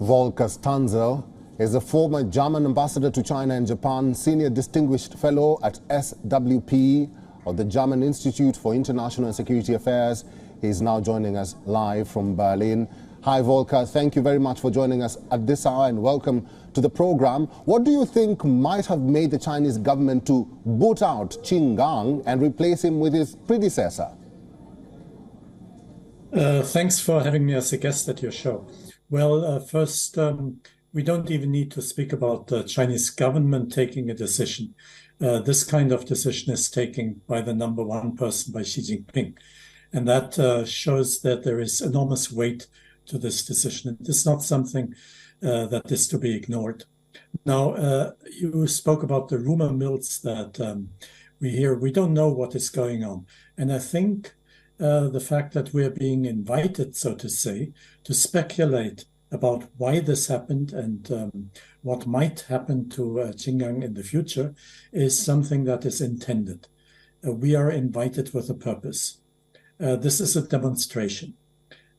Volker Stanzel is a former German ambassador to China and Japan, senior distinguished fellow at SWP, or the German Institute for International and Security Affairs. He is now joining us live from Berlin. Hi, Volker. Thank you very much for joining us at this hour and welcome to the program. What do you think might have made the Chinese government to boot out Qin Gang and replace him with his predecessor? Thanks for having me as a guest at your show. Well, first, we don't even need to speak about the Chinese government taking a decision. This kind of decision is taken by the number one person, by Xi Jinping. And that shows that there is enormous weight to this decision. It's not something that is to be ignored. Now, you spoke about the rumor mills that we hear. We don't know what is going on. And I think the fact that we're being invited, so to say, to speculate about why this happened and what might happen to Qin Gang in the future is something that is intended. We are invited with a purpose. This is a demonstration.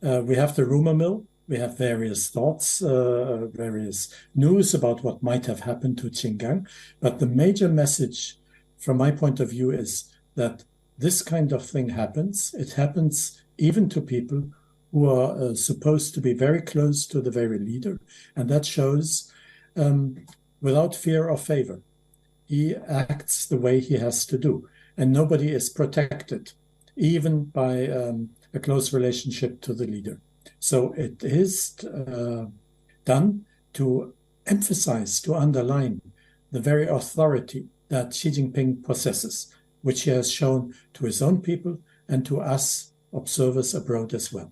We have the rumor mill. We have various thoughts, various news about what might have happened to Qin Gang. But the major message, from my point of view, is that this kind of thing happens. It happens even to people who are supposed to be very close to the very leader. And that shows without fear or favor. He acts the way he has to do. And nobody is protected, even by a close relationship to the leader. So it is done to emphasize, to underline the very authority that Xi Jinping possesses, which he has shown to his own people and to us observers abroad as well.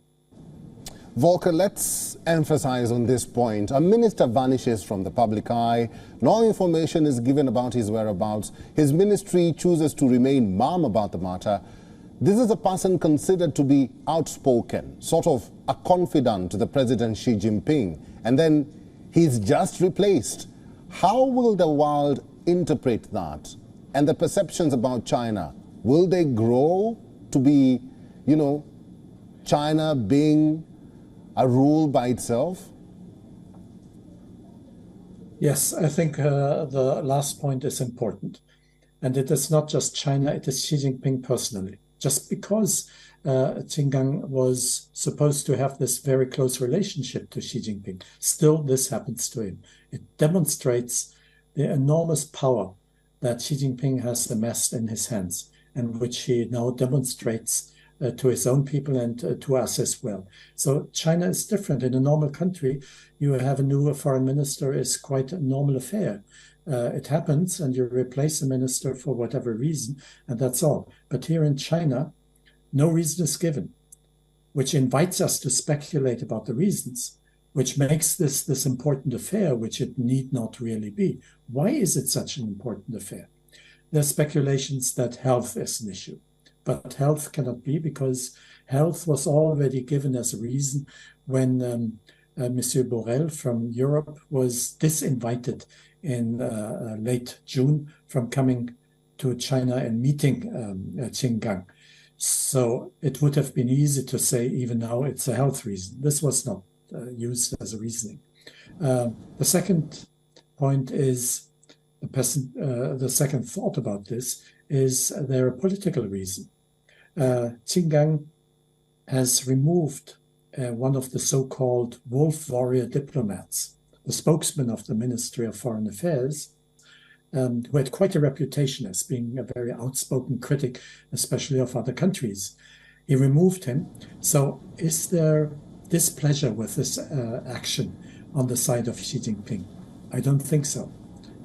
Volker, let's emphasize on this point. A minister vanishes from the public eye. No information is given about his whereabouts. His ministry chooses to remain mum about the matter. This is a person considered to be outspoken, sort of a confidant to the President Xi Jinping, and then he's just replaced. How will the world interpret that? And the perceptions about China, will they grow to be, China being a rule by itself? Yes, I think the last point is important. And it is not just China, it is Xi Jinping personally. Just because Qin Gang was supposed to have this very close relationship to Xi Jinping, still this happens to him. It demonstrates the enormous power that Xi Jinping has amassed in his hands, and which he now demonstrates to his own people and to us as well. So China is different. In a normal country, you have a new foreign minister is quite a normal affair. It happens and you replace a minister for whatever reason, and that's all. But here in China, no reason is given, which invites us to speculate about the reasons, which makes this important affair, which it need not really be. Why is it such an important affair? There are speculations that health is an issue, but health cannot be, because health was already given as a reason when Monsieur Borrell from Europe was disinvited in late June from coming to China and meeting Qin Gang. So it would have been easy to say even now it's a health reason. This was not used as a reasoning. The second point is, the second thought about this is there a political reason. Qin Gang has removed one of the so-called wolf warrior diplomats, the spokesman of the Ministry of Foreign Affairs, who had quite a reputation as being a very outspoken critic, especially of other countries. He removed him. So is there displeasure with this action on the side of Xi Jinping? I don't think so.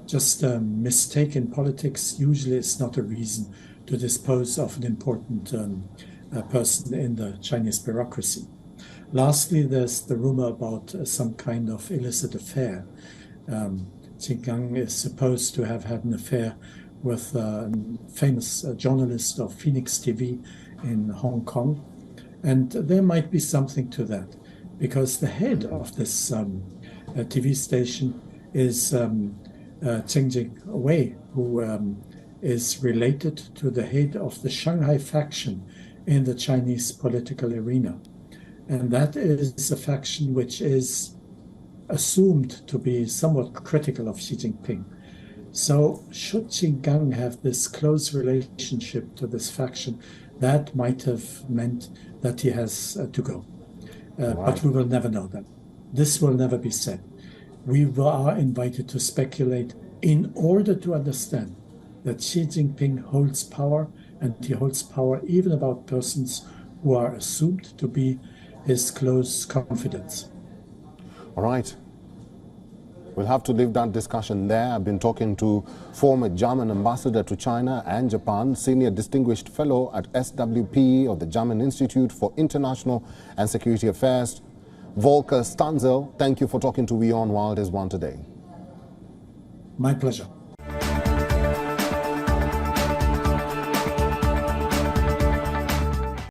Just a mistake in politics usually is not a reason to dispose of an important person in the Chinese bureaucracy. Lastly, there's the rumor about some kind of illicit affair. Qin Gang is supposed to have had an affair with a famous journalist of Phoenix TV in Hong Kong. And there might be something to that, because the head of this TV station is Cheng Wei, who is related to the head of the Shanghai faction in the Chinese political arena. And that is a faction which is assumed to be somewhat critical of Xi Jinping. So should Qin Gang have this close relationship to this faction, that might have meant that he has to go. But we will never know that. This will never be said. We are invited to speculate in order to understand that Xi Jinping holds power, and he holds power even about persons who are assumed to be his close confidants. All right. We'll have to leave that discussion there. I've been talking to former German ambassador to China and Japan, senior distinguished fellow at SWP of the German Institute for International and Security Affairs, Volker Stanzel. Thank you for talking to WION World is One today. My pleasure.